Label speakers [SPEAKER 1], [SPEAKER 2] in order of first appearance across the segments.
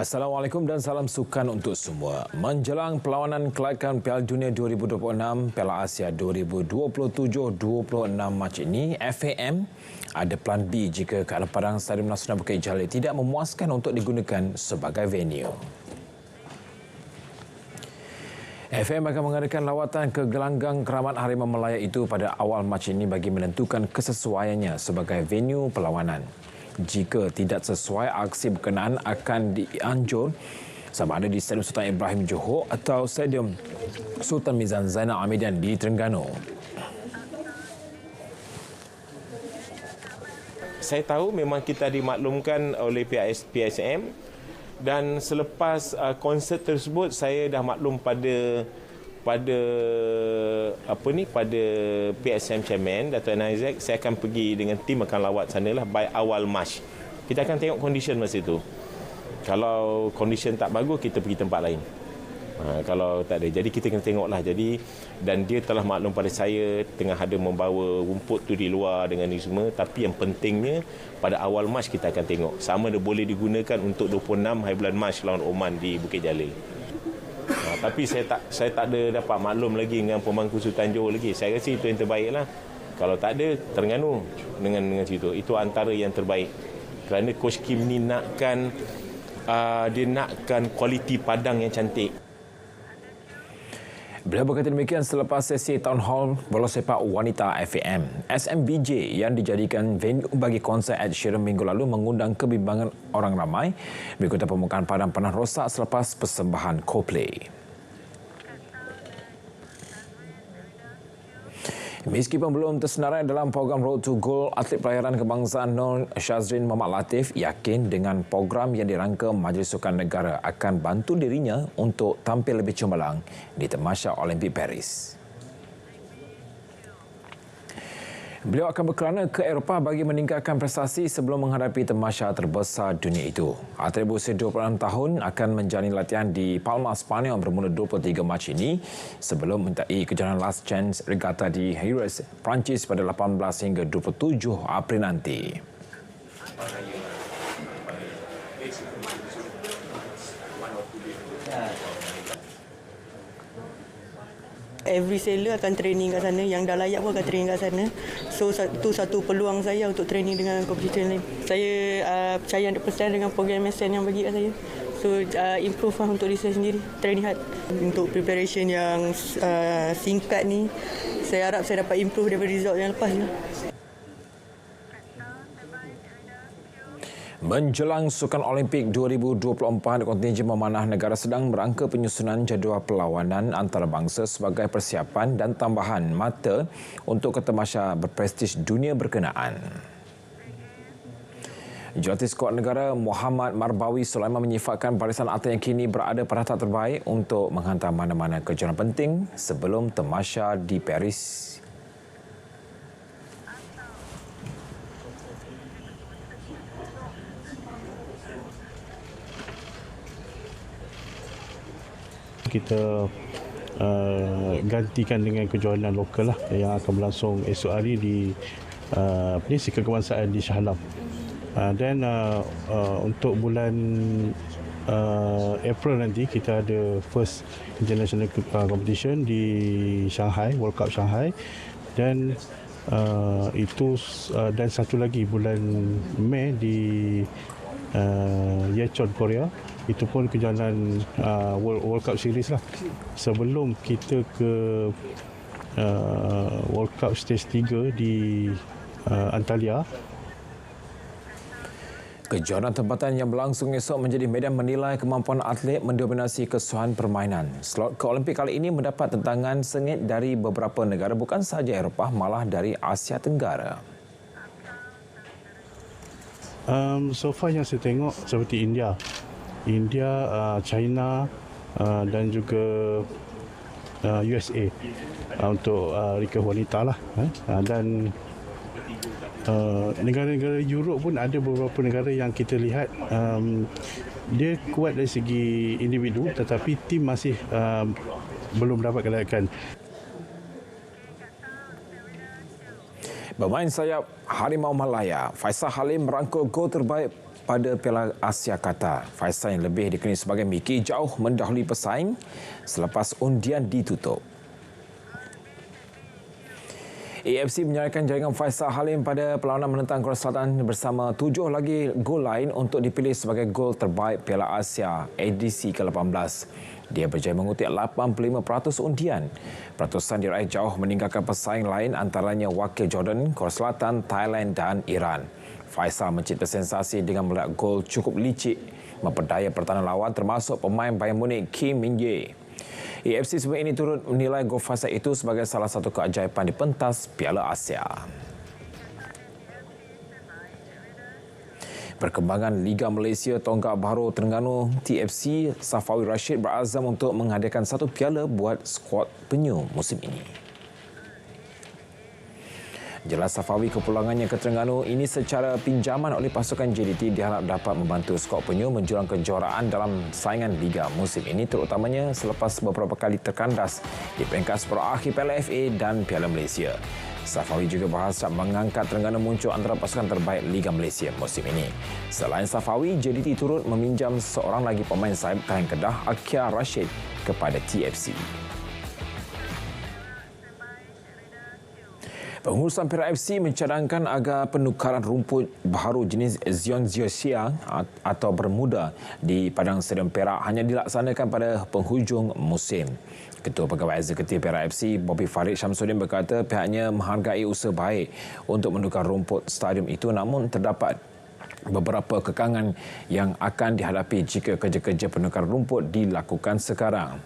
[SPEAKER 1] Assalamualaikum dan salam sukan untuk semua. Menjelang perlawanan kelaikan Piala Dunia 2026, Piala Asia 2027-26 Mac ini, FAM ada plan B jika keadaan padang Stadium Nasional Bukit Jalil tidak memuaskan untuk digunakan sebagai venue. FAM akan mengadakan lawatan ke gelanggang keramat Harimau Melaya itu pada awal Mac ini bagi menentukan kesesuaiannya sebagai venue perlawanan. Jika tidak sesuai, aksi berkenaan akan dianjur sama ada di Stadium Sultan Ibrahim Johor atau Stadium Sultan Mizan Zainal Abidin di Terengganu.
[SPEAKER 2] Saya tahu memang kita dimaklumkan oleh PSM dan selepas konsert tersebut saya dah maklum pada PSM Chairman Dato' Isaac, saya akan pergi dengan tim akan lawat sanalah by awal Mac. Kita akan tengok condition masa itu. Kalau condition tak bagus, kita pergi tempat lain. Kalau tak ada, jadi kita kena tengoklah. Jadi dan dia telah maklum pada saya tengah ada membawa rumput tu di luar dengan ni semua, tapi yang pentingnya pada awal Mac kita akan tengok sama ada boleh digunakan untuk 26 hari bulan Mac lawan Oman di Bukit Jalil. Tapi saya tak ada dapat maklum lagi dengan pemangku Sultan Johor lagi. Saya rasa itu yang terbaiklah. Kalau tak ada, Terengganu dengan situ. Itu antara yang terbaik. Kerana Coach Kim ni nakkan kualiti padang yang cantik.
[SPEAKER 1] Beliau berkata demikian selepas sesi Town Hall bola sepak wanita FAM. SMBJ yang dijadikan venue bagi konsert Ed Sheeran minggu lalu mengundang kebimbangan orang ramai berikutan permukaan padang pernah rosak selepas persembahan Coldplay. Meskipun belum tersenarai dalam program Road to Gold, atlet pelayaran kebangsaan Nur Syazrin Muhammad Latif yakin dengan program yang dirangka Majlis Sukan Negara akan bantu dirinya untuk tampil lebih cemerlang di Tamasya Olimpik Paris. Beliau akan berkelana ke Eropah bagi meningkatkan prestasi sebelum menghadapi tamasya terbesar dunia itu. Atlet berusia 26 tahun akan menjalani latihan di Palma, Spanyol bermula 23 Mac ini sebelum menyertai kejohanan Last Chance Regatta di Jerez, Perancis pada 18 hingga 27 April nanti.
[SPEAKER 3] Every sailor akan training kat sana, yang dah layak pun akan training kat sana. So itu satu peluang saya untuk training dengan kompetitor lain. Saya percaya 100% dengan program MSN yang bagi kat saya. So improve lah untuk diri saya sendiri, training hard. Untuk preparation yang singkat ni, saya harap saya dapat improve daripada result yang lepas ni.
[SPEAKER 1] Menjelang Sukan Olimpik 2024, kontingen memanah negara sedang merangka penyusunan jadual perlawanan antarabangsa sebagai persiapan dan tambahan mata untuk tamasya berprestij dunia berkenaan. Jurulatih skuad negara Muhammad Marbawi Sulaiman menyifatkan barisan atlet yang kini berada pada tahap terbaik untuk menghantar mana-mana kejuaraan penting sebelum tamasya di Paris.
[SPEAKER 4] Kita gantikan dengan kejohanan lokal lah yang akan berlangsung esok hari di Sikap Kebangsaan di Shah Alam. Dan untuk bulan April nanti kita ada first international competition di Shanghai, World Cup Shanghai, dan dan satu lagi bulan Mei di Yecheon, Korea. Itu pun kejohanan World Cup Series lah. Sebelum kita ke World Cup Stage 3 di Antalya.
[SPEAKER 1] Kejohanan tempatan yang berlangsung esok menjadi medan menilai kemampuan atlet mendominasi kesusahan permainan. Slot ke Olimpik kali ini mendapat tentangan sengit dari beberapa negara, bukan sahaja Eropah, malah dari Asia Tenggara.
[SPEAKER 4] So far yang saya tengok seperti India, China dan juga USA untuk recurve wanita lah. Dan negara-negara Europe pun ada beberapa negara yang kita lihat dia kuat dari segi individu, tetapi tim masih belum dapat kelayakan.
[SPEAKER 1] Bermain sayap Harimau Malaya, Faisal Halim merangkul gol terbaik pada Piala Asia Qatar. Faisal yang lebih dikenali sebagai Mickey jauh mendahului pesaing selepas undian ditutup. AFC menyerahkan jaringan Faisal Halim pada perlawanan menentang Korea Selatan bersama 7 lagi gol lain untuk dipilih sebagai gol terbaik Piala Asia edisi ke-18. Dia berjaya mengutip 85% undian. Peratusan diraih jauh meninggalkan pesaing lain antaranya wakil Jordan, Korea Selatan, Thailand dan Iran. Faisal mencipta sensasi dengan meledak gol cukup licik memperdaya pertahanan lawan termasuk pemain Bayern Munich Kim Min-jae. AFC sebelum ini turut menilai gol Faisal itu sebagai salah satu keajaiban di pentas Piala Asia. Perkembangan Liga Malaysia Tonggak Baharu Terengganu TFC, Safawi Rashid berazam untuk menghadiahkan satu piala buat skuad penyu musim ini. Jelas Safawi kepulangannya ke Terengganu ini secara pinjaman oleh pasukan JDT diharap dapat membantu skuad penyu menjurang kejuaraan dalam saingan Liga musim ini terutamanya selepas beberapa kali terkandas di peringkat separuh akhir Piala FA dan Piala Malaysia. Safawi juga berhasrat mengangkat Terengganu muncul antara pasukan terbaik Liga Malaysia musim ini. Selain Safawi, JDT turut meminjam seorang lagi pemain sayap Kaheng Kedah, Akia Rashid kepada TFC. Pengurusan Perak FC mencadangkan agar penukaran rumput baharu jenis Zion Ziosia atau Bermuda di Padang Stadium Perak hanya dilaksanakan pada penghujung musim. Ketua Pegawai Eksekutif Perak FC, Bobby Farid Syamsuddin berkata pihaknya menghargai usaha baik untuk menukar rumput stadium itu namun terdapat beberapa kekangan yang akan dihadapi jika kerja-kerja penukaran rumput dilakukan sekarang.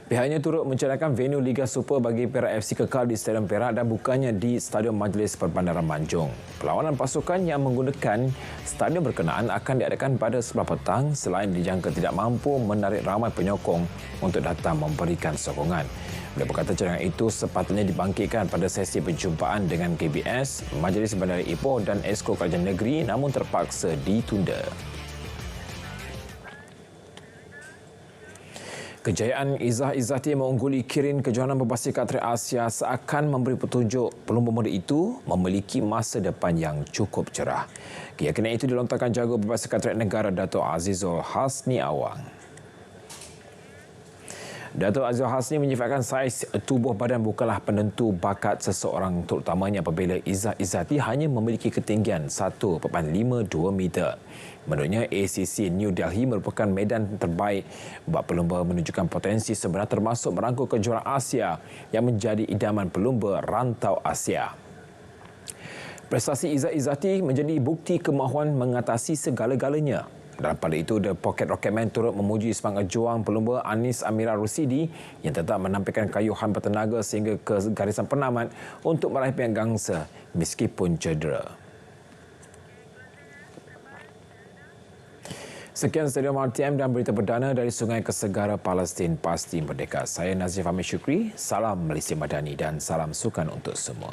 [SPEAKER 1] Pihaknya turut mencadangkan venue Liga Super bagi Perak FC kekal di Stadium Perak dan bukannya di Stadium Majlis Perbandaran Manjung. Perlawanan pasukan yang menggunakan stadium berkenaan akan diadakan pada sebelah petang selain dijangka tidak mampu menarik ramai penyokong untuk datang memberikan sokongan. Beliau berkata cadangan itu sepatutnya dibangkitkan pada sesi perjumpaan dengan KBS, Majlis Bandar Ipoh dan Esko Kerajaan Negeri namun terpaksa ditunda. Kejayaan Izzah Izzati mengungguli Kirin kejohanan berbasikal track Asia seakan memberi petunjuk pelumba muda itu memiliki masa depan yang cukup cerah. Keyakinan itu dilontarkan jago berbasikal track negara Dato' Azizul Hasni Awang. Dato' Azizul Hasni menyifatkan saiz tubuh badan bukanlah penentu bakat seseorang terutamanya apabila Izzah Izzati hanya memiliki ketinggian 1.52 meter. Menurutnya, ACC New Delhi merupakan medan terbaik buat pelumba menunjukkan potensi sebenar termasuk merangkul kejuaraan Asia yang menjadi idaman pelumba rantau Asia. Prestasi Izzah Izzati menjadi bukti kemahuan mengatasi segala-galanya. Dalam pada itu, The Pocket Rocketman turut memuji semangat juang pelumba Anis Amira Rusidi yang tetap menampilkan kayuhan bertenaga sehingga ke garisan penamat untuk meraih piala gangsa meskipun cedera. Sekian Stadium RTM dan berita perdana dari Sungai Kesegara Palestin Pasti Merdeka. Saya Nazif Ahmed Syukri, salam Malaysia Madani dan salam sukan untuk semua.